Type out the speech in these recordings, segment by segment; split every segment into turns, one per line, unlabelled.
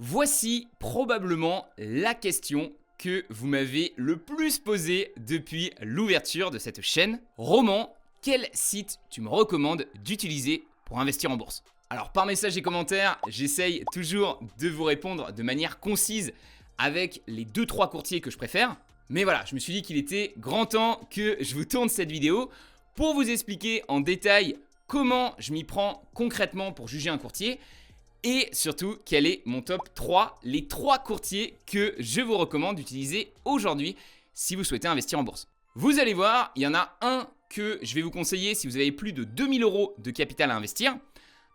Voici probablement la question que vous m'avez le plus posée depuis l'ouverture de cette chaîne. Roman, quel site tu me recommandes d'utiliser pour investir en bourse? Alors par message et commentaires, j'essaye toujours de vous répondre de manière concise avec les 2-3 courtiers que je préfère. Mais voilà, je me suis dit qu'il était grand temps que je vous tourne cette vidéo pour vous expliquer en détail comment je m'y prends concrètement pour juger un courtier. Et surtout, quel est mon top 3, les 3 courtiers que je vous recommande d'utiliser aujourd'hui si vous souhaitez investir en bourse. Vous allez voir, il y en a un que je vais vous conseiller si vous avez plus de 2000 € de capital à investir.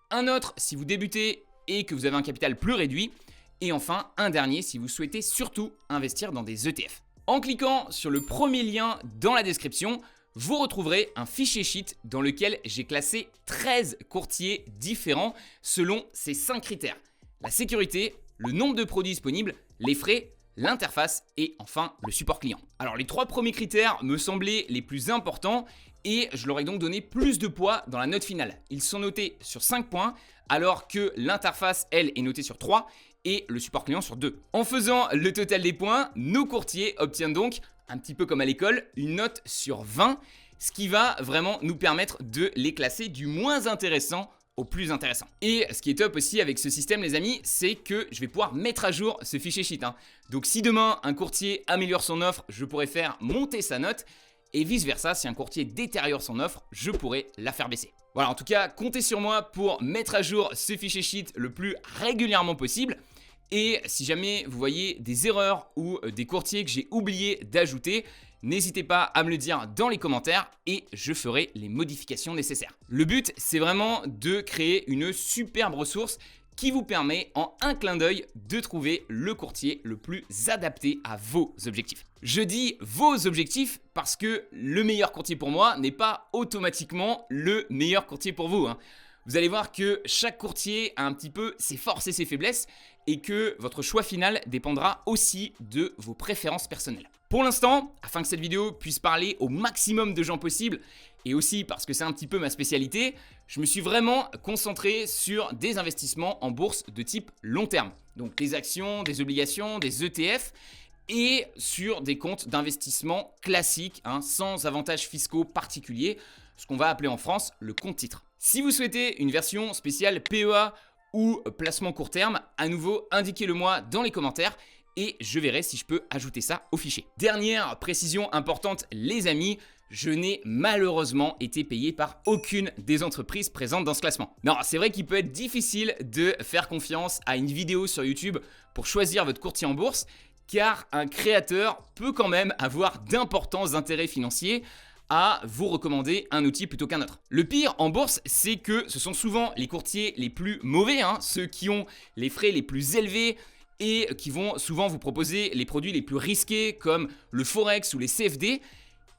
Un autre si vous débutez et que vous avez un capital plus réduit. Et enfin, un dernier si vous souhaitez surtout investir dans des ETF. En cliquant sur le premier lien dans la description, vous retrouverez un fichier sheet dans lequel j'ai classé 13 courtiers différents selon ces 5 critères. La sécurité, le nombre de produits disponibles, les frais, l'interface et enfin le support client. Alors les 3 premiers critères me semblaient les plus importants et je leur ai donc donné plus de poids dans la note finale. Ils sont notés sur 5 points alors que l'interface, elle, est notée sur 3 et le support client sur 2. En faisant le total des points, nos courtiers obtiennent donc, un petit peu comme à l'école, une note sur 20, ce qui va vraiment nous permettre de les classer du moins intéressant au plus intéressant. Et ce qui est top aussi avec ce système les amis, c'est que je vais pouvoir mettre à jour ce fichier sheet. Donc si demain un courtier améliore son offre, je pourrais faire monter sa note et vice versa, si un courtier détériore son offre, je pourrais la faire baisser. Voilà, en tout cas, comptez sur moi pour mettre à jour ce fichier sheet le plus régulièrement possible. Et si jamais vous voyez des erreurs ou des courtiers que j'ai oublié d'ajouter, n'hésitez pas à me le dire dans les commentaires et je ferai les modifications nécessaires. Le but, c'est vraiment de créer une superbe ressource qui vous permet en un clin d'œil de trouver le courtier le plus adapté à vos objectifs. Je dis vos objectifs parce que le meilleur courtier pour moi n'est pas automatiquement le meilleur courtier pour vous. Vous allez voir que chaque courtier a un petit peu ses forces et ses faiblesses et que votre choix final dépendra aussi de vos préférences personnelles. Pour l'instant, afin que cette vidéo puisse parler au maximum de gens possible et aussi parce que c'est un petit peu ma spécialité, je me suis vraiment concentré sur des investissements en bourse de type long terme. Donc les actions, des obligations, des ETF et sur des comptes d'investissement classiques, sans avantages fiscaux particuliers, ce qu'on va appeler en France le compte titre. Si vous souhaitez une version spéciale PEA ou placement court terme, à nouveau indiquez-le moi dans les commentaires et je verrai si je peux ajouter ça au fichier. Dernière précision importante les amis, je n'ai malheureusement été payé par aucune des entreprises présentes dans ce classement. Non, c'est vrai qu'il peut être difficile de faire confiance à une vidéo sur YouTube pour choisir votre courtier en bourse car un créateur peut quand même avoir d'importants intérêts financiers à vous recommander un outil plutôt qu'un autre. Le pire en bourse, c'est que ce sont souvent les courtiers les plus mauvais, ceux qui ont les frais les plus élevés et qui vont souvent vous proposer les produits les plus risqués comme le Forex ou les CFD,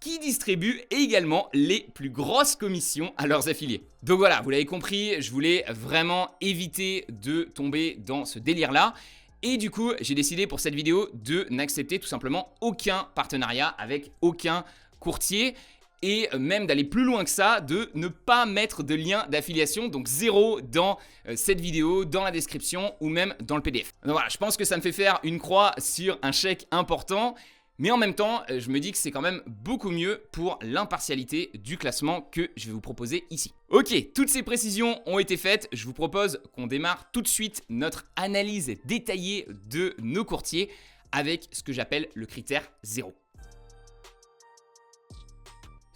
qui distribuent également les plus grosses commissions à leurs affiliés. Donc voilà, vous l'avez compris, je voulais vraiment éviter de tomber dans ce délire-là. Et du coup, j'ai décidé pour cette vidéo de n'accepter tout simplement aucun partenariat avec aucun courtier et même d'aller plus loin que ça, de ne pas mettre de lien d'affiliation, donc 0 dans cette vidéo, dans la description ou même dans le PDF. Donc voilà, je pense que ça me fait faire une croix sur un chèque important, mais en même temps, je me dis que c'est quand même beaucoup mieux pour l'impartialité du classement que je vais vous proposer ici. Ok, toutes ces précisions ont été faites, je vous propose qu'on démarre tout de suite notre analyse détaillée de nos courtiers avec ce que j'appelle le critère 0.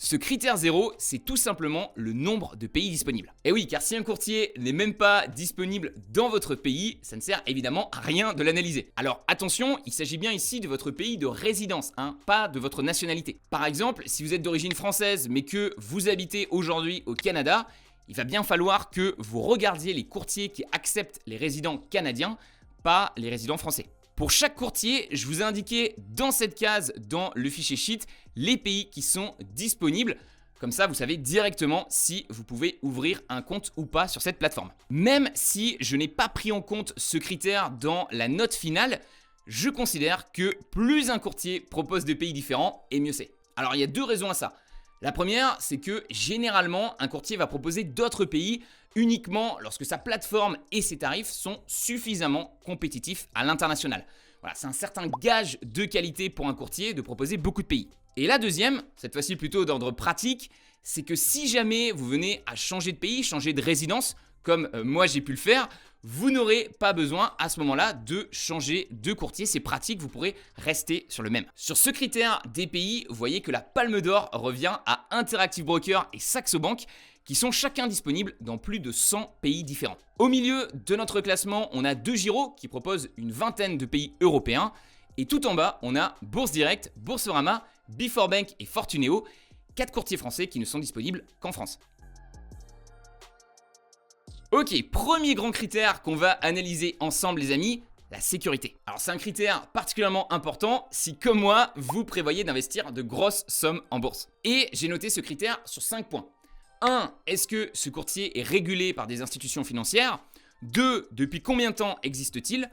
Ce critère 0, c'est tout simplement le nombre de pays disponibles. Et oui, car si un courtier n'est même pas disponible dans votre pays, ça ne sert évidemment à rien de l'analyser. Alors attention, il s'agit bien ici de votre pays de résidence, pas de votre nationalité. Par exemple, si vous êtes d'origine française mais que vous habitez aujourd'hui au Canada, il va bien falloir que vous regardiez les courtiers qui acceptent les résidents canadiens, pas les résidents français. Pour chaque courtier, je vous ai indiqué dans cette case, dans le fichier sheet, les pays qui sont disponibles. Comme ça, vous savez directement si vous pouvez ouvrir un compte ou pas sur cette plateforme. Même si je n'ai pas pris en compte ce critère dans la note finale, je considère que plus un courtier propose de pays différents, et mieux c'est. Alors, il y a 2 raisons à ça. La première, c'est que généralement, un courtier va proposer d'autres pays uniquement lorsque sa plateforme et ses tarifs sont suffisamment compétitifs à l'international. Voilà, c'est un certain gage de qualité pour un courtier de proposer beaucoup de pays. Et la deuxième, cette fois-ci plutôt d'ordre pratique, c'est que si jamais vous venez à changer de pays, changer de résidence, comme moi j'ai pu le faire, vous n'aurez pas besoin à ce moment-là de changer de courtier. C'est pratique, vous pourrez rester sur le même. Sur ce critère des pays, vous voyez que la palme d'or revient à Interactive Brokers et Saxo Bank, qui sont chacun disponibles dans plus de 100 pays différents. Au milieu de notre classement, on a DeGiro qui propose une vingtaine de pays européens. Et tout en bas, on a Bourse Direct, Boursorama, Before Bank et Fortuneo, 4 courtiers français qui ne sont disponibles qu'en France. Ok, premier grand critère qu'on va analyser ensemble les amis, la sécurité. Alors c'est un critère particulièrement important si comme moi, vous prévoyez d'investir de grosses sommes en bourse. Et j'ai noté ce critère sur 5 points. 1. Est-ce que ce courtier est régulé par des institutions financières? 2. Depuis combien de temps existe-t-il?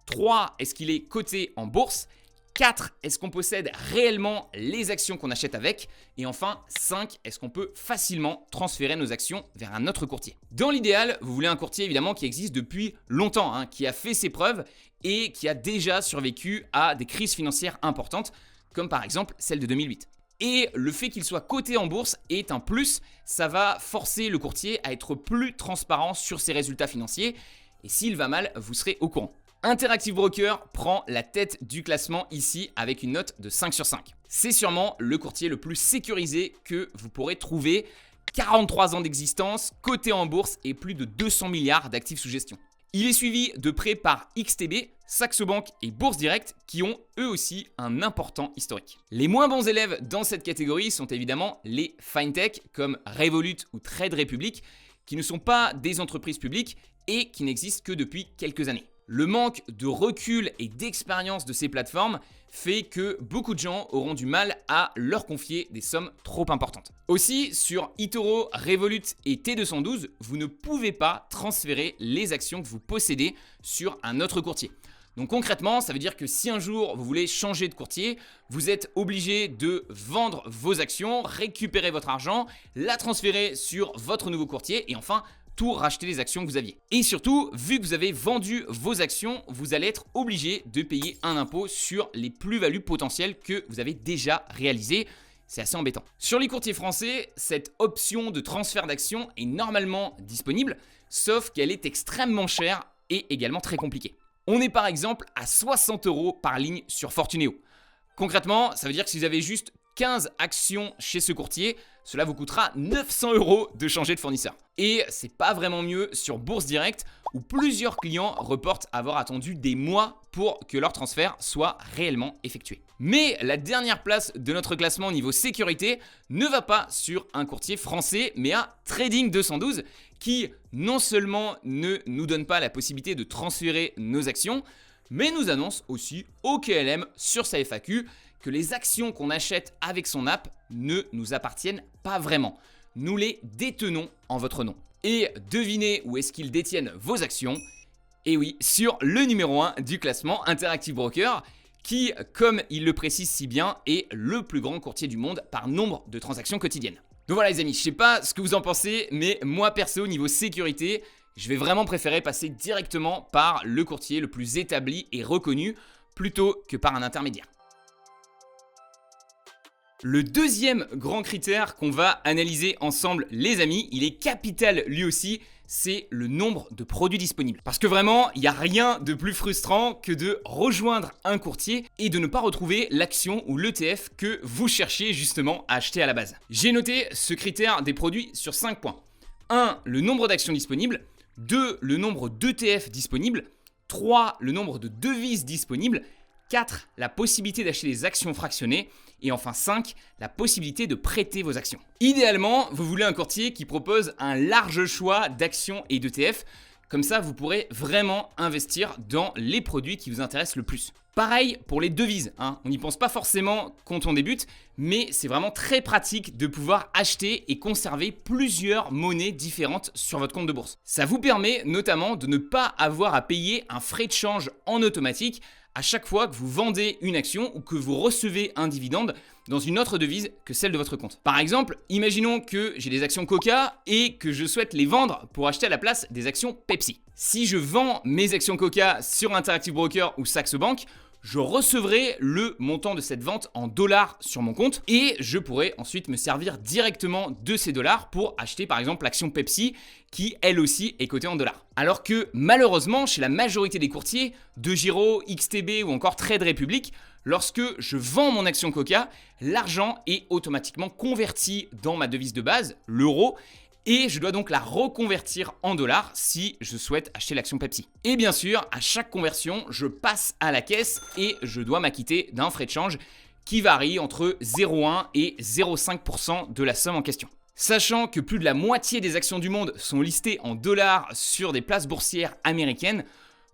3. Est-ce qu'il est coté en bourse? 4. Est-ce qu'on possède réellement les actions qu'on achète avec? Et enfin, 5. Est-ce qu'on peut facilement transférer nos actions vers un autre courtier? Dans l'idéal, vous voulez un courtier évidemment qui existe depuis longtemps, qui a fait ses preuves et qui a déjà survécu à des crises financières importantes, comme par exemple celle de 2008. Et le fait qu'il soit coté en bourse est un plus, ça va forcer le courtier à être plus transparent sur ses résultats financiers. Et s'il va mal, vous serez au courant. Interactive Brokers prend la tête du classement ici avec une note de 5 sur 5. C'est sûrement le courtier le plus sécurisé que vous pourrez trouver. 43 ans d'existence, coté en bourse et plus de 200 milliards d'actifs sous gestion. Il est suivi de près par XTB, Saxo Bank et Bourse Direct qui ont eux aussi un important historique. Les moins bons élèves dans cette catégorie sont évidemment les fintech comme Revolut ou Trade Republic qui ne sont pas des entreprises publiques et qui n'existent que depuis quelques années. Le manque de recul et d'expérience de ces plateformes fait que beaucoup de gens auront du mal à leur confier des sommes trop importantes. Aussi, sur eToro, Revolut et T212, vous ne pouvez pas transférer les actions que vous possédez sur un autre courtier. Donc concrètement, ça veut dire que si un jour vous voulez changer de courtier, vous êtes obligé de vendre vos actions, récupérer votre argent, la transférer sur votre nouveau courtier et enfin tout racheter les actions que vous aviez. Et surtout, vu que vous avez vendu vos actions, vous allez être obligé de payer un impôt sur les plus-values potentielles que vous avez déjà réalisées. C'est assez embêtant. Sur les courtiers français, cette option de transfert d'actions est normalement disponible, sauf qu'elle est extrêmement chère et également très compliquée. On est par exemple à 60 € par ligne sur Fortuneo. Concrètement, ça veut dire que si vous avez juste 15 actions chez ce courtier, cela vous coûtera 900 € de changer de fournisseur. Et c'est pas vraiment mieux sur Bourse Direct où plusieurs clients reportent avoir attendu des mois pour que leur transfert soit réellement effectué. Mais la dernière place de notre classement au niveau sécurité ne va pas sur un courtier français mais à Trading 212 qui non seulement ne nous donne pas la possibilité de transférer nos actions, mais nous annonce aussi au KLM sur sa FAQ que les actions qu'on achète avec son app ne nous appartiennent pas vraiment. Nous les détenons en votre nom. Et devinez où est-ce qu'ils détiennent vos actions? Et oui, sur le numéro 1 du classement Interactive Brokers, qui, comme il le précise si bien, est le plus grand courtier du monde par nombre de transactions quotidiennes. Donc voilà les amis, je sais pas ce que vous en pensez, mais moi perso, au niveau sécurité, je vais vraiment préférer passer directement par le courtier le plus établi et reconnu, plutôt que par un intermédiaire. Le deuxième grand critère qu'on va analyser ensemble les amis, il est capital lui aussi, c'est le nombre de produits disponibles. Parce que vraiment, il n'y a rien de plus frustrant que de rejoindre un courtier et de ne pas retrouver l'action ou l'ETF que vous cherchiez justement à acheter à la base. J'ai noté ce critère des produits sur 5 points. 1. Le nombre d'actions disponibles. 2. Le nombre d'ETF disponibles. 3. Le nombre de devises disponibles. 4. La possibilité d'acheter des actions fractionnées. Et enfin 5, la possibilité de prêter vos actions. Idéalement, vous voulez un courtier qui propose un large choix d'actions et d'ETF. Comme ça, vous pourrez vraiment investir dans les produits qui vous intéressent le plus. Pareil pour les devises. On n'y pense pas forcément quand on débute, mais c'est vraiment très pratique de pouvoir acheter et conserver plusieurs monnaies différentes sur votre compte de bourse. Ça vous permet notamment de ne pas avoir à payer un frais de change en automatique à chaque fois que vous vendez une action ou que vous recevez un dividende dans une autre devise que celle de votre compte. Par exemple, imaginons que j'ai des actions Coca et que je souhaite les vendre pour acheter à la place des actions Pepsi. Si je vends mes actions Coca sur Interactive Brokers ou Saxo Bank, je recevrai le montant de cette vente en dollars sur mon compte et je pourrai ensuite me servir directement de ces dollars pour acheter par exemple l'action Pepsi qui elle aussi est cotée en dollars. Alors que malheureusement chez la majorité des courtiers, DeGiro, XTB ou encore Trade Republic, lorsque je vends mon action Coca, l'argent est automatiquement converti dans ma devise de base, l'euro, et je dois donc la reconvertir en dollars si je souhaite acheter l'action Pepsi. Et bien sûr, à chaque conversion, je passe à la caisse et je dois m'acquitter d'un frais de change qui varie entre 0,1 et 0,5% de la somme en question. Sachant que plus de la moitié des actions du monde sont listées en dollars sur des places boursières américaines,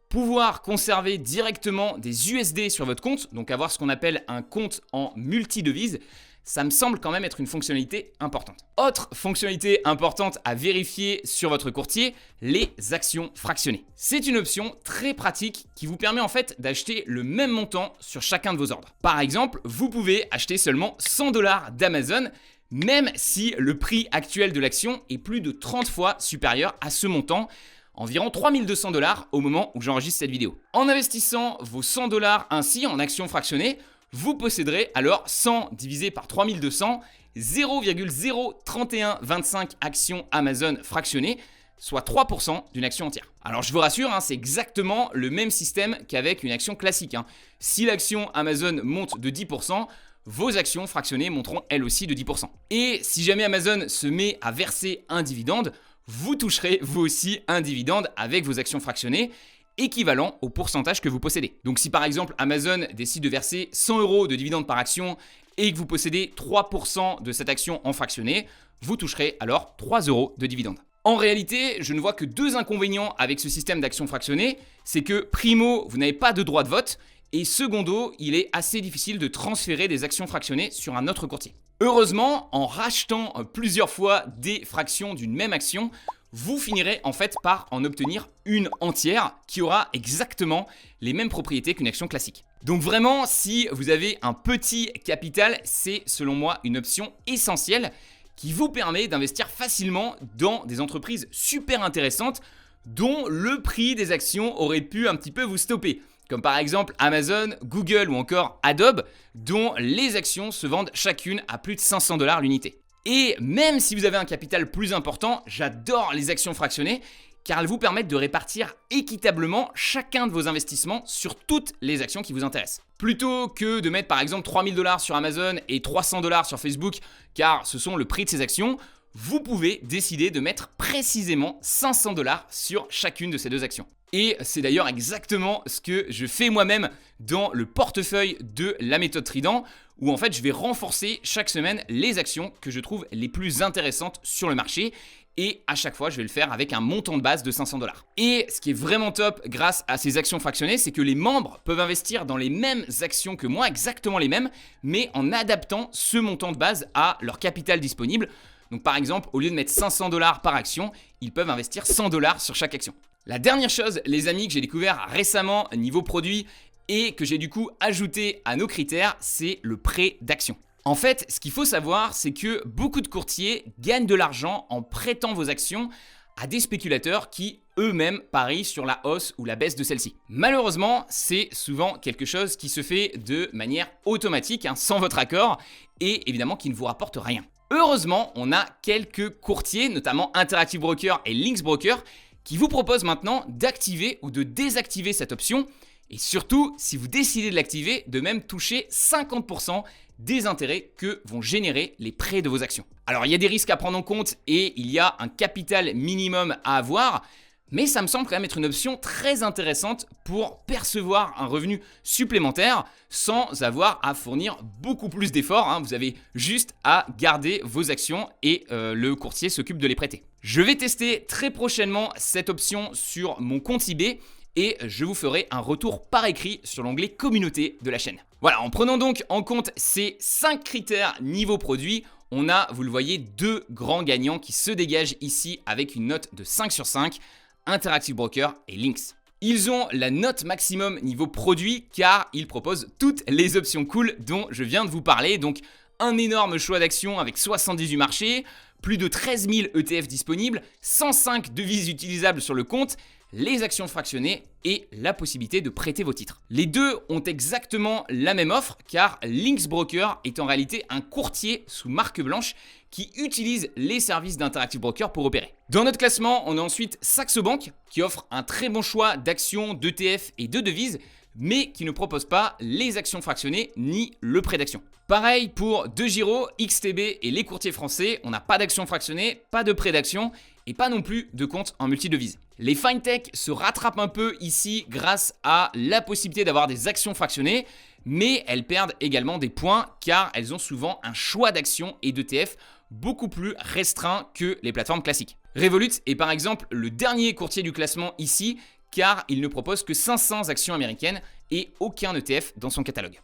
pouvoir conserver directement des USD sur votre compte, donc avoir ce qu'on appelle un compte en multidevise, ça me semble quand même être une fonctionnalité importante. Autre fonctionnalité importante à vérifier sur votre courtier, les actions fractionnées. C'est une option très pratique qui vous permet en fait d'acheter le même montant sur chacun de vos ordres. Par exemple, vous pouvez acheter seulement 100 $ d'Amazon, même si le prix actuel de l'action est plus de 30 fois supérieur à ce montant, environ 3200 $ au moment où j'enregistre cette vidéo. En investissant vos 100 $ ainsi en actions fractionnées, vous posséderez alors 100 divisé par 3200, 0,03125 actions Amazon fractionnées, soit 3% d'une action entière. Alors je vous rassure, c'est exactement le même système qu'avec une action classique. Si l'action Amazon monte de 10%, vos actions fractionnées monteront elles aussi de 10%. Et si jamais Amazon se met à verser un dividende, vous toucherez vous aussi un dividende avec vos actions fractionnées, équivalent au pourcentage que vous possédez. Donc si par exemple Amazon décide de verser 100 € de dividendes par action et que vous possédez 3% de cette action en fractionné, vous toucherez alors 3 € de dividendes. En réalité, je ne vois que deux inconvénients avec ce système d'actions fractionnées, c'est que primo, vous n'avez pas de droit de vote et secondo, il est assez difficile de transférer des actions fractionnées sur un autre courtier. Heureusement, en rachetant plusieurs fois des fractions d'une même action, vous finirez en fait par en obtenir une entière qui aura exactement les mêmes propriétés qu'une action classique. Donc vraiment, si vous avez un petit capital, c'est selon moi une option essentielle qui vous permet d'investir facilement dans des entreprises super intéressantes dont le prix des actions aurait pu un petit peu vous stopper. Comme par exemple Amazon, Google ou encore Adobe, dont les actions se vendent chacune à plus de 500 $ l'unité. Et même si vous avez un capital plus important, j'adore les actions fractionnées car elles vous permettent de répartir équitablement chacun de vos investissements sur toutes les actions qui vous intéressent. Plutôt que de mettre par exemple 3000 $ sur Amazon et 300 $ sur Facebook car ce sont le prix de ces actions, vous pouvez décider de mettre précisément 500 $ sur chacune de ces deux actions. Et c'est d'ailleurs exactement ce que je fais moi-même dans le portefeuille de la méthode Trident, où en fait je vais renforcer chaque semaine les actions que je trouve les plus intéressantes sur le marché. Et à chaque fois, je vais le faire avec un montant de base de 500 $. Et ce qui est vraiment top grâce à ces actions fractionnées, c'est que les membres peuvent investir dans les mêmes actions que moi, exactement les mêmes, mais en adaptant ce montant de base à leur capital disponible. Donc par exemple, au lieu de mettre 500 $ par action, ils peuvent investir 100 $ sur chaque action. La dernière chose, les amis, que j'ai découvert récemment niveau produit et que j'ai du coup ajouté à nos critères, c'est le prêt d'action. En fait, ce qu'il faut savoir, c'est que beaucoup de courtiers gagnent de l'argent en prêtant vos actions à des spéculateurs qui eux-mêmes parient sur la hausse ou la baisse de celle-ci. Malheureusement, c'est souvent quelque chose qui se fait de manière automatique, sans votre accord, et évidemment qui ne vous rapporte rien. Heureusement, on a quelques courtiers, notamment Interactive Brokers et Lynx Broker, qui vous proposent maintenant d'activer ou de désactiver cette option. Et surtout, si vous décidez de l'activer, de même toucher 50% des intérêts que vont générer les prêts de vos actions. Alors, il y a des risques à prendre en compte et il y a un capital minimum à avoir, mais ça me semble quand même être une option très intéressante pour percevoir un revenu supplémentaire sans avoir à fournir beaucoup plus d'efforts. Vous avez juste à garder vos actions et le courtier s'occupe de les prêter. Je vais tester très prochainement cette option sur mon compte eBay et je vous ferai un retour par écrit sur l'onglet communauté de la chaîne. Voilà, en prenant donc en compte ces 5 critères niveau produit, on a, vous le voyez, 2 grands gagnants qui se dégagent ici avec une note de 5 sur 5, Interactive Brokers et Lynx. Ils ont la note maximum niveau produit car ils proposent toutes les options cool dont je viens de vous parler. Donc un énorme choix d'actions avec 78 marchés, plus de 13 000 ETF disponibles, 105 devises utilisables sur le compte, les actions fractionnées et la possibilité de prêter vos titres. Les deux ont exactement la même offre car Lynx Broker est en réalité un courtier sous marque blanche qui utilise les services d'Interactive Broker pour opérer. Dans notre classement, on a ensuite Saxo Bank qui offre un très bon choix d'actions, d'ETF et de devises, mais qui ne propose pas les actions fractionnées ni le prêt d'action. Pareil pour DeGiro, XTB et les courtiers français, on n'a pas d'actions fractionnées, pas de prêt d'action et pas non plus de compte en multidevises. Les FinTech se rattrapent un peu ici grâce à la possibilité d'avoir des actions fractionnées, mais elles perdent également des points car elles ont souvent un choix d'actions et d'ETF beaucoup plus restreint que les plateformes classiques. Revolut est par exemple le dernier courtier du classement ici car il ne propose que 500 actions américaines et aucun ETF dans son catalogue.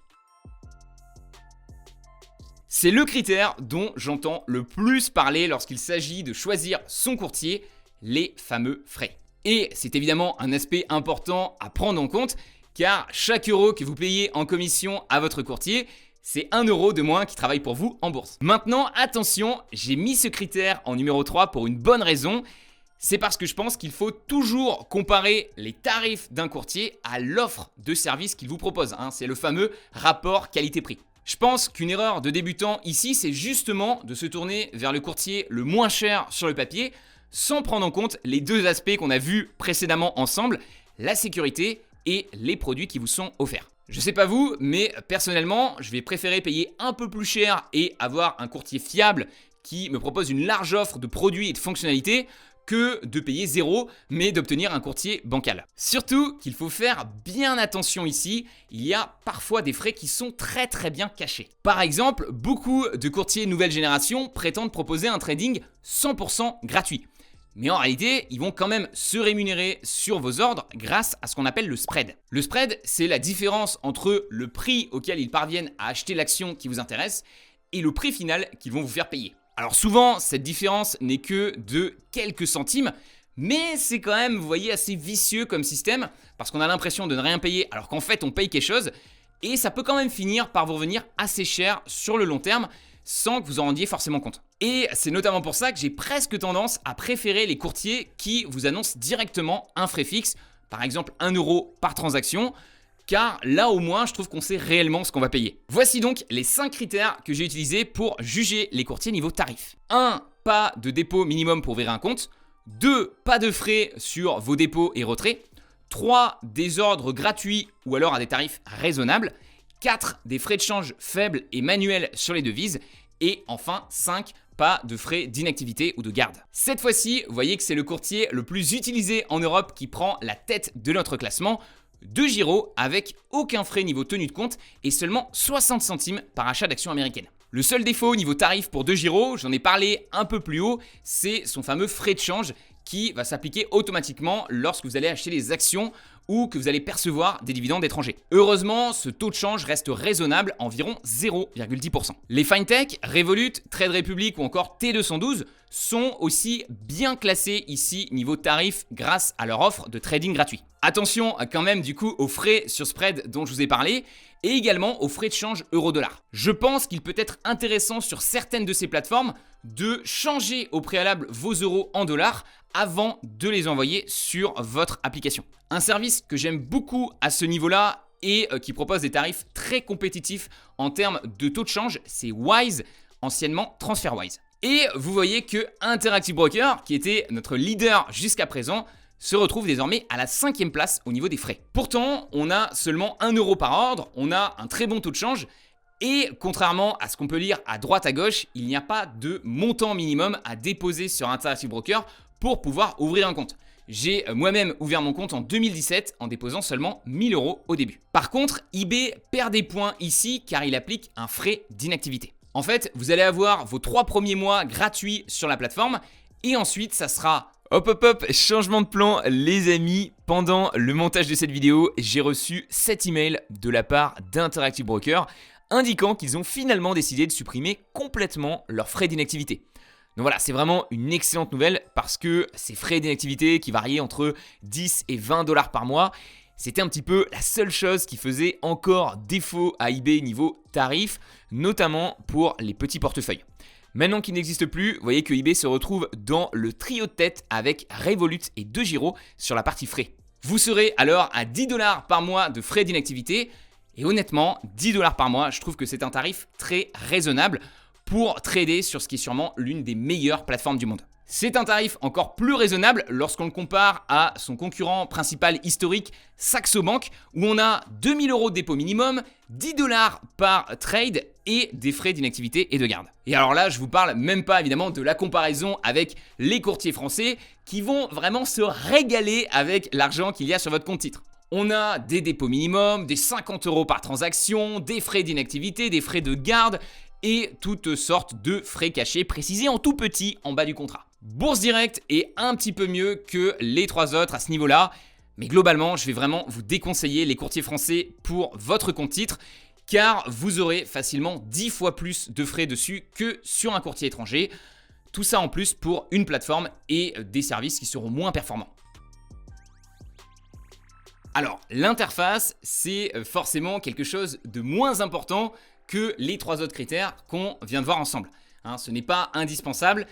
C'est le critère dont j'entends le plus parler lorsqu'il s'agit de choisir son courtier, les fameux frais. Et c'est évidemment un aspect important à prendre en compte car chaque euro que vous payez en commission à votre courtier, c'est 1 euro de moins qui travaille pour vous en bourse. Maintenant, attention, j'ai mis ce critère en numéro 3 pour une bonne raison. C'est parce que je pense qu'il faut toujours comparer les tarifs d'un courtier à l'offre de service qu'il vous propose. C'est le fameux rapport qualité-prix. Je pense qu'une erreur de débutant ici, c'est justement de se tourner vers le courtier le moins cher sur le papier sans prendre en compte les deux aspects qu'on a vus précédemment ensemble, la sécurité et les produits qui vous sont offerts. Je sais pas vous, mais personnellement, je vais préférer payer un peu plus cher et avoir un courtier fiable qui me propose une large offre de produits et de fonctionnalités que de payer 0, mais d'obtenir un courtier bancal. Surtout qu'il faut faire bien attention ici, il y a parfois des frais qui sont très bien cachés. Par exemple, beaucoup de courtiers nouvelle génération prétendent proposer un trading 100% gratuit. Mais en réalité, ils vont quand même se rémunérer sur vos ordres grâce à ce qu'on appelle le spread. Le spread, c'est la différence entre le prix auquel ils parviennent à acheter l'action qui vous intéresse et le prix final qu'ils vont vous faire payer. Alors souvent, cette différence n'est que de quelques centimes, mais c'est quand même, vous voyez, assez vicieux comme système parce qu'on a l'impression de ne rien payer alors qu'en fait on paye quelque chose et ça peut quand même finir par vous revenir assez cher sur le long terme sans que vous en rendiez forcément compte. Et c'est notamment pour ça que j'ai presque tendance à préférer les courtiers qui vous annoncent directement un frais fixe, par exemple 1 euro par transaction, car là au moins je trouve qu'on sait réellement ce qu'on va payer. Voici donc les 5 critères que j'ai utilisés pour juger les courtiers niveau tarif. 1. Pas de dépôt minimum pour ouvrir un compte. 2. Pas de frais sur vos dépôts et retraits. 3. Des ordres gratuits ou alors à des tarifs raisonnables. 4. Des frais de change faibles et manuels sur les devises. Et enfin 5. Pas de frais d'inactivité ou de garde. Cette fois-ci, vous voyez que c'est le courtier le plus utilisé en Europe qui prend la tête de notre classement. DeGiro avec aucun frais niveau tenue de compte et seulement 60 centimes par achat d'actions américaines. Le seul défaut niveau tarif pour DeGiro, j'en ai parlé un peu plus haut, c'est son fameux frais de change qui va s'appliquer automatiquement lorsque vous allez acheter les actions ou que vous allez percevoir des dividendes étrangers. Heureusement, ce taux de change reste raisonnable, environ 0,10%. Les FinTech, Revolut, Trade Republic ou encore T212 sont aussi bien classés ici niveau tarif grâce à leur offre de trading gratuit. Attention quand même du coup aux frais sur spread dont je vous ai parlé et également aux frais de change euro-dollar. Je pense qu'il peut être intéressant sur certaines de ces plateformes de changer au préalable vos euros en dollars avant de les envoyer sur votre application. Un service que j'aime beaucoup à ce niveau-là et qui propose des tarifs très compétitifs en termes de taux de change, c'est Wise, anciennement TransferWise. Et vous voyez que Interactive Broker, qui était notre leader jusqu'à présent, se retrouve désormais à la 5e place au niveau des frais. Pourtant, on a seulement 1 euro par ordre, on a un très bon taux de change et contrairement à ce qu'on peut lire à droite à gauche, il n'y a pas de montant minimum à déposer sur Interactive Broker pour pouvoir ouvrir un compte. J'ai moi-même ouvert mon compte en 2017 en déposant seulement 1 000 € au début. Par contre, eBay perd des points ici car il applique un frais d'inactivité. En fait, vous allez avoir vos 3 premiers mois gratuits sur la plateforme et ensuite ça sera... Hop, changement de plan les amis, pendant le montage de cette vidéo, j'ai reçu 7 emails de la part d'Interactive Broker indiquant qu'ils ont finalement décidé de supprimer complètement leurs frais d'inactivité. Donc voilà, c'est vraiment une excellente nouvelle parce que ces frais d'inactivité qui variaient entre 10 et 20 dollars par mois, c'était un petit peu la seule chose qui faisait encore défaut à eBay niveau tarif, notamment pour les petits portefeuilles. Maintenant qu'il n'existe plus, vous voyez que eBay se retrouve dans le trio de tête avec Revolut et DeGiro sur la partie frais. Vous serez alors à 10 dollars par mois de frais d'inactivité et honnêtement, 10 dollars par mois, je trouve que c'est un tarif très raisonnable pour trader sur ce qui est sûrement l'une des meilleures plateformes du monde. C'est un tarif encore plus raisonnable lorsqu'on le compare à son concurrent principal historique Saxo Bank où on a 2000 € de dépôt minimum, 10 dollars par trade et des frais d'inactivité et de garde. Et alors là, je vous parle même pas évidemment de la comparaison avec les courtiers français qui vont vraiment se régaler avec l'argent qu'il y a sur votre compte titre. On a des dépôts minimum, des 50 € par transaction, des frais d'inactivité, des frais de garde et toutes sortes de frais cachés précisés en tout petit en bas du contrat. Bourse Direct est un petit peu mieux que les trois autres à ce niveau-là, mais globalement, je vais vraiment vous déconseiller les courtiers français pour votre compte titre, car vous aurez facilement 10 fois plus de frais dessus que sur un courtier étranger. Tout ça en plus pour une plateforme et des services qui seront moins performants. Alors, l'interface, c'est forcément quelque chose de moins important que les trois autres critères qu'on vient de voir ensemble. Ce n'est pas indispensable,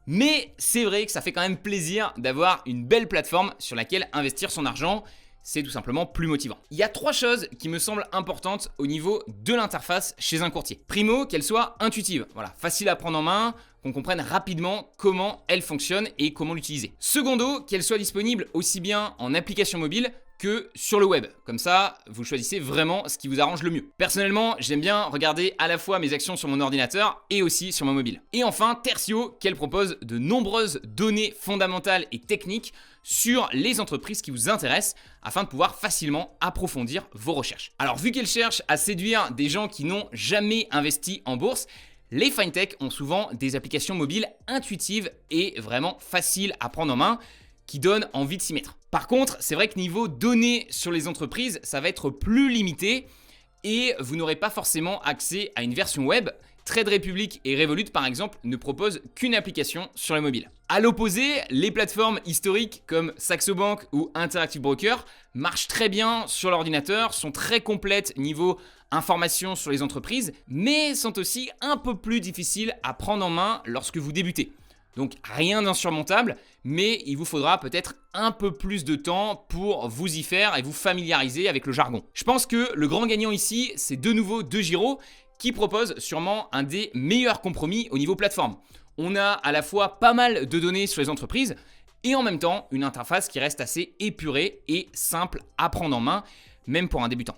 mais c'est vrai que ça fait quand même plaisir d'avoir une belle plateforme sur laquelle investir son argent. C'est tout simplement plus motivant. Il y a trois choses qui me semblent importantes au niveau de l'interface chez un courtier. Primo, qu'elle soit intuitive, facile à prendre en main, qu'on comprenne rapidement comment elle fonctionne et comment l'utiliser. Secondo, qu'elle soit disponible aussi bien en application mobile que sur le web. Comme ça, vous choisissez vraiment ce qui vous arrange le mieux. Personnellement, j'aime bien regarder à la fois mes actions sur mon ordinateur et aussi sur mon mobile. Et enfin, tertio, qu'elle propose de nombreuses données fondamentales et techniques sur les entreprises qui vous intéressent afin de pouvoir facilement approfondir vos recherches. Alors, vu qu'elle cherche à séduire des gens qui n'ont jamais investi en bourse, les fintech ont souvent des applications mobiles intuitives et vraiment faciles à prendre en main qui donnent envie de s'y mettre. Par contre, c'est vrai que niveau données sur les entreprises, ça va être plus limité et vous n'aurez pas forcément accès à une version web. Trade Republic et Revolut par exemple ne proposent qu'une application sur le mobile. À l'opposé, les plateformes historiques comme Saxo Bank ou Interactive Broker marchent très bien sur l'ordinateur, sont très complètes niveau information sur les entreprises, mais sont aussi un peu plus difficiles à prendre en main lorsque vous débutez. Donc rien d'insurmontable, mais il vous faudra peut-être un peu plus de temps pour vous y faire et vous familiariser avec le jargon. Je pense que le grand gagnant ici, c'est de nouveau DeGiro qui propose sûrement un des meilleurs compromis au niveau plateforme. On a à la fois pas mal de données sur les entreprises et en même temps une interface qui reste assez épurée et simple à prendre en main, même pour un débutant.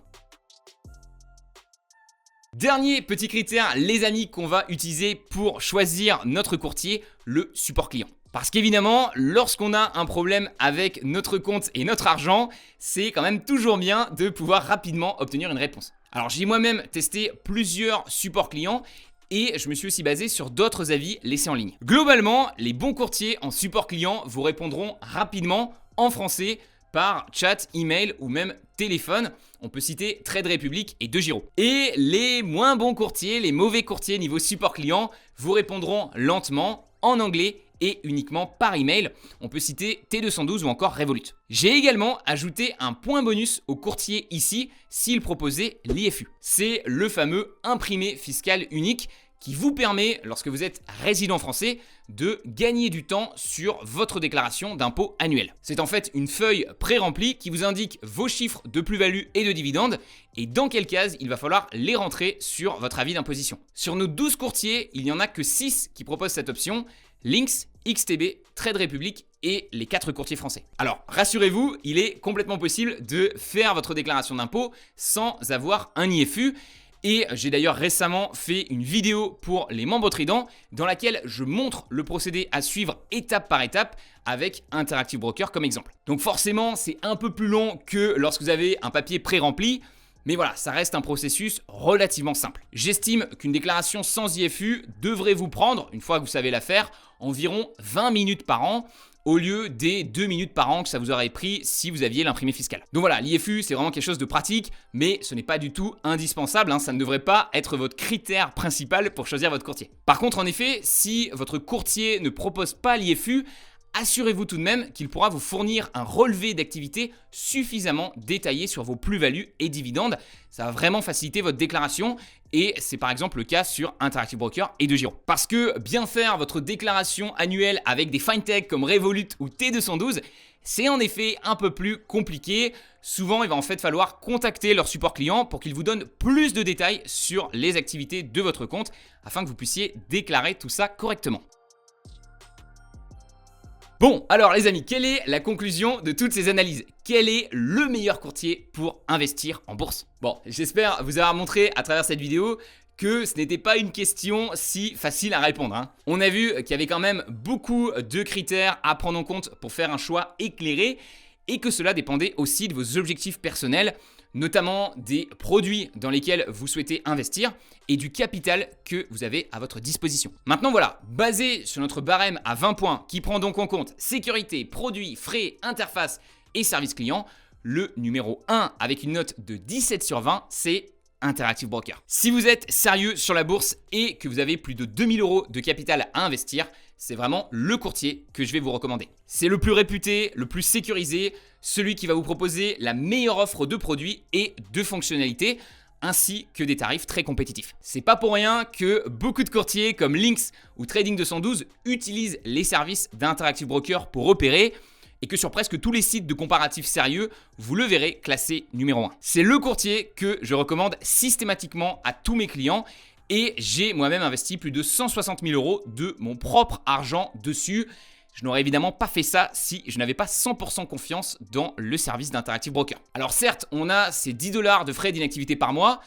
Dernier petit critère, les amis, qu'on va utiliser pour choisir notre courtier, le support client. Parce qu'évidemment, lorsqu'on a un problème avec notre compte et notre argent, c'est quand même toujours bien de pouvoir rapidement obtenir une réponse. Alors j'ai moi-même testé plusieurs supports clients et je me suis aussi basé sur d'autres avis laissés en ligne. Globalement, les bons courtiers en support client vous répondront rapidement en français par chat, email ou même téléphone. On peut citer Trade Republic et DeGiro. Et les moins bons courtiers, les mauvais courtiers niveau support client vous répondront lentement en anglais et uniquement par email. On peut citer T212 ou encore Revolut. J'ai également ajouté un point bonus au courtier ici s'il proposait l'IFU. C'est le fameux imprimé fiscal unique qui vous permet, lorsque vous êtes résident français, de gagner du temps sur votre déclaration d'impôt annuel. C'est en fait une feuille pré-remplie qui vous indique vos chiffres de plus-value et de dividendes et dans quelle case il va falloir les rentrer sur votre avis d'imposition. Sur nos 12 courtiers, il n'y en a que 6 qui proposent cette option: Lynx, XTB, Trade Republic et les 4 courtiers français. Alors, rassurez-vous, il est complètement possible de faire votre déclaration d'impôt sans avoir un IFU. Et j'ai d'ailleurs récemment fait une vidéo pour les membres Trident dans laquelle je montre le procédé à suivre étape par étape avec Interactive Broker comme exemple. Donc forcément, c'est un peu plus long que lorsque vous avez un papier pré-rempli, mais voilà, ça reste un processus relativement simple. J'estime qu'une déclaration sans IFU devrait vous prendre, une fois que vous savez la faire, environ 20 minutes par an. au lieu des 2 minutes par an que ça vous aurait pris si vous aviez l'imprimé fiscal. Donc voilà, l'IFU, c'est vraiment quelque chose de pratique, mais ce n'est pas du tout indispensable, hein, ça ne devrait pas être votre critère principal pour choisir votre courtier. Par contre, en effet, si votre courtier ne propose pas l'IFU, assurez-vous tout de même qu'il pourra vous fournir un relevé d'activité suffisamment détaillé sur vos plus-values et dividendes. Ça va vraiment faciliter votre déclaration et c'est par exemple le cas sur Interactive Brokers et DeGiro. Parce que bien faire votre déclaration annuelle avec des fintech comme Revolut ou T212, c'est en effet un peu plus compliqué. Souvent, il va en fait falloir contacter leur support client pour qu'ils vous donnent plus de détails sur les activités de votre compte afin que vous puissiez déclarer tout ça correctement. Bon, alors les amis, quelle est la conclusion de toutes ces analyses? Quel est le meilleur courtier pour investir en bourse? Bon, j'espère vous avoir montré à travers cette vidéo que ce n'était pas une question si facile à répondre, hein. On a vu qu'il y avait quand même beaucoup de critères à prendre en compte pour faire un choix éclairé et que cela dépendait aussi de vos objectifs personnels, notamment des produits dans lesquels vous souhaitez investir et du capital que vous avez à votre disposition. Maintenant voilà, basé sur notre barème à 20 points qui prend donc en compte sécurité, produits, frais, interface et service client, le numéro 1 avec une note de 17 sur 20, c'est Interactive Brokers. Si vous êtes sérieux sur la bourse et que vous avez plus de 2000 € de capital à investir, c'est vraiment le courtier que je vais vous recommander. C'est le plus réputé, le plus sécurisé, celui qui va vous proposer la meilleure offre de produits et de fonctionnalités, ainsi que des tarifs très compétitifs. C'est pas pour rien que beaucoup de courtiers comme Lynx ou Trading 212 utilisent les services d'Interactive Brokers pour opérer et que sur presque tous les sites de comparatifs sérieux, vous le verrez classé numéro 1. C'est le courtier que je recommande systématiquement à tous mes clients et j'ai moi-même investi plus de 160 000 € de mon propre argent dessus. Je n'aurais évidemment pas fait ça si je n'avais pas 100% confiance dans le service d'Interactive Brokers. Alors certes, on a ces 10 $ de frais d'inactivité par mois,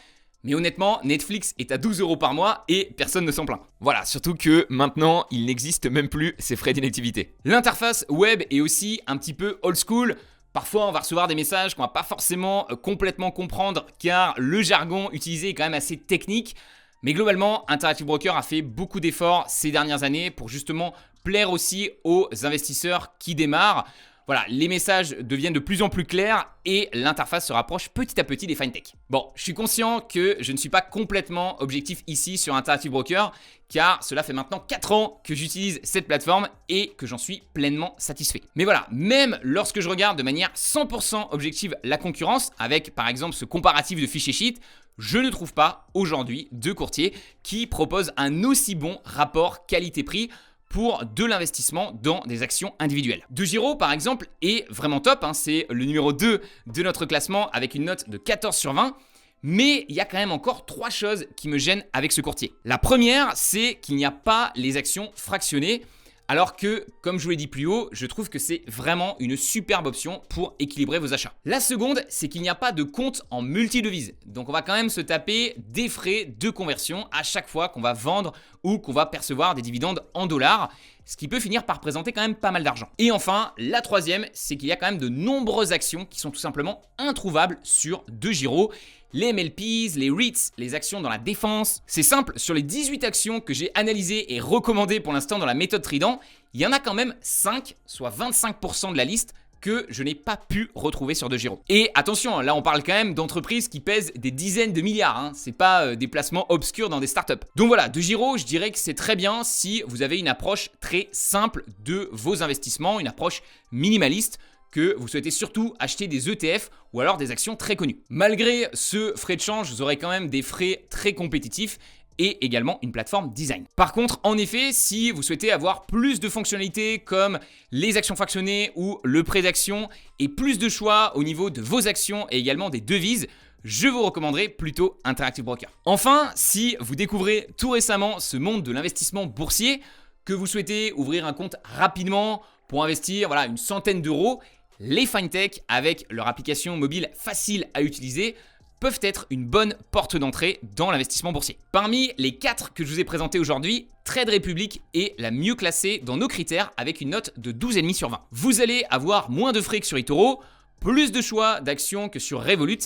mais honnêtement, Netflix est à 12 € par mois et personne ne s'en plaint. Voilà, surtout que maintenant, il n'existe même plus ces frais d'inactivité. L'interface web est aussi un petit peu old school. Parfois, on va recevoir des messages qu'on va pas forcément complètement comprendre car le jargon utilisé est quand même assez technique. Mais globalement, Interactive Brokers a fait beaucoup d'efforts ces dernières années pour justement plaire aussi aux investisseurs qui démarrent. Voilà, les messages deviennent de plus en plus clairs et l'interface se rapproche petit à petit des fintech. Bon, je suis conscient que je ne suis pas complètement objectif ici sur Interactive Brokers car cela fait maintenant 4 ans que j'utilise cette plateforme et que j'en suis pleinement satisfait. Mais voilà, même lorsque je regarde de manière 100% objective la concurrence avec par exemple ce comparatif de fichier sheet, je ne trouve pas aujourd'hui de courtier qui propose un aussi bon rapport qualité-prix pour de l'investissement dans des actions individuelles. DeGiro par exemple est vraiment top, hein, c'est le numéro 2 de notre classement avec une note de 14 sur 20. Mais il y a quand même encore 3 choses qui me gênent avec ce courtier. La première, c'est qu'il n'y a pas les actions fractionnées. Alors que, comme je vous l'ai dit plus haut, je trouve que c'est vraiment une superbe option pour équilibrer vos achats. La seconde, c'est qu'il n'y a pas de compte en multidevises. Donc on va quand même se taper des frais de conversion à chaque fois qu'on va vendre ou qu'on va percevoir des dividendes en dollars, ce qui peut finir par représenter quand même pas mal d'argent. Et enfin, la troisième, c'est qu'il y a quand même de nombreuses actions qui sont tout simplement introuvables sur DeGiro. Les MLPs, les REITs, les actions dans la défense. C'est simple, sur les 18 actions que j'ai analysées et recommandées pour l'instant dans la méthode Trident, il y en a quand même 5, soit 25% de la liste, que je n'ai pas pu retrouver sur DeGiro. Et attention, là on parle quand même d'entreprises qui pèsent des dizaines de milliards, hein. C'est pas des placements obscurs dans des startups. Donc voilà, DeGiro, je dirais que c'est très bien si vous avez une approche très simple de vos investissements, une approche minimaliste, que vous souhaitez surtout acheter des ETF ou alors des actions très connues. Malgré ce frais de change, vous aurez quand même des frais très compétitifs et également une plateforme design. Par contre, en effet, si vous souhaitez avoir plus de fonctionnalités comme les actions fractionnées ou le prêt d'actions et plus de choix au niveau de vos actions et également des devises, je vous recommanderais plutôt Interactive Brokers. Enfin, si vous découvrez tout récemment ce monde de l'investissement boursier, que vous souhaitez ouvrir un compte rapidement pour investir une centaine d'euros, les fintech, avec leur application mobile facile à utiliser, peuvent être une bonne porte d'entrée dans l'investissement boursier. Parmi les 4 que je vous ai présentés aujourd'hui, Trade Republic est la mieux classée dans nos critères avec une note de 12,5 sur 20. Vous allez avoir moins de frais que sur eToro, plus de choix d'actions que sur Revolut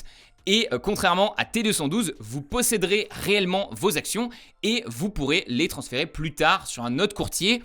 et contrairement à T212, vous posséderez réellement vos actions et vous pourrez les transférer plus tard sur un autre courtier,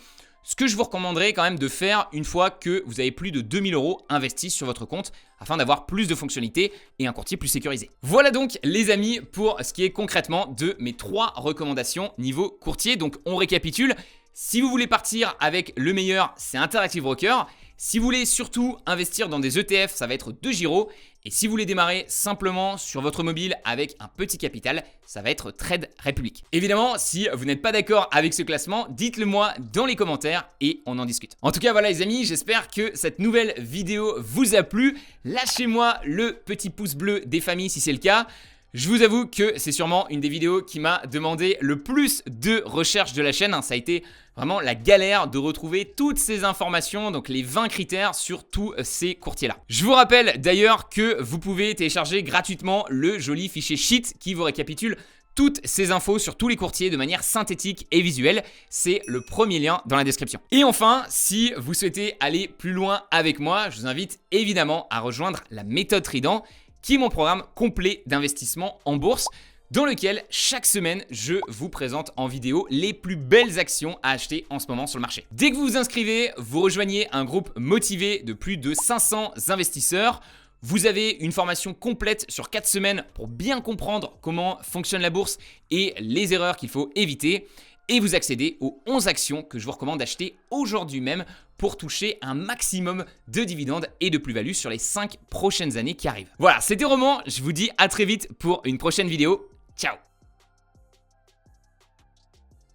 Ce que je vous recommanderais quand même de faire une fois que vous avez plus de 2000 € investis sur votre compte afin d'avoir plus de fonctionnalités et un courtier plus sécurisé. Voilà donc les amis pour ce qui est concrètement de mes 3 recommandations niveau courtier. Donc on récapitule. Si vous voulez partir avec le meilleur, c'est Interactive Brokers. Si vous voulez surtout investir dans des ETF, ça va être DeGiro. Et si vous voulez démarrer simplement sur votre mobile avec un petit capital, ça va être Trade Republic. Évidemment, si vous n'êtes pas d'accord avec ce classement, dites-le moi dans les commentaires et on en discute. En tout cas, voilà les amis, j'espère que cette nouvelle vidéo vous a plu. Lâchez-moi le petit pouce bleu des familles si c'est le cas. Je vous avoue que c'est sûrement une des vidéos qui m'a demandé le plus de recherche de la chaîne. Ça a été vraiment la galère de retrouver toutes ces informations, donc les 20 critères sur tous ces courtiers-là. Je vous rappelle d'ailleurs que vous pouvez télécharger gratuitement le joli fichier Sheet qui vous récapitule toutes ces infos sur tous les courtiers de manière synthétique et visuelle. C'est le premier lien dans la description. Et enfin, si vous souhaitez aller plus loin avec moi, je vous invite évidemment à rejoindre la méthode Trident, qui est mon programme complet d'investissement en bourse dans lequel chaque semaine je vous présente en vidéo les plus belles actions à acheter en ce moment sur le marché. Dès que vous vous inscrivez, vous rejoignez un groupe motivé de plus de 500 investisseurs. Vous avez une formation complète sur 4 semaines pour bien comprendre comment fonctionne la bourse et les erreurs qu'il faut éviter. Et vous accédez aux 11 actions que je vous recommande d'acheter aujourd'hui même pour toucher un maximum de dividendes et de plus-value sur les 5 prochaines années qui arrivent. Voilà, c'était Roman, je vous dis à très vite pour une prochaine vidéo. Ciao!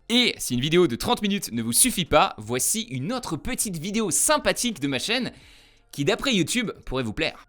Et si une vidéo de 30 minutes ne vous suffit pas, voici une autre petite vidéo sympathique de ma chaîne qui d'après YouTube pourrait vous plaire.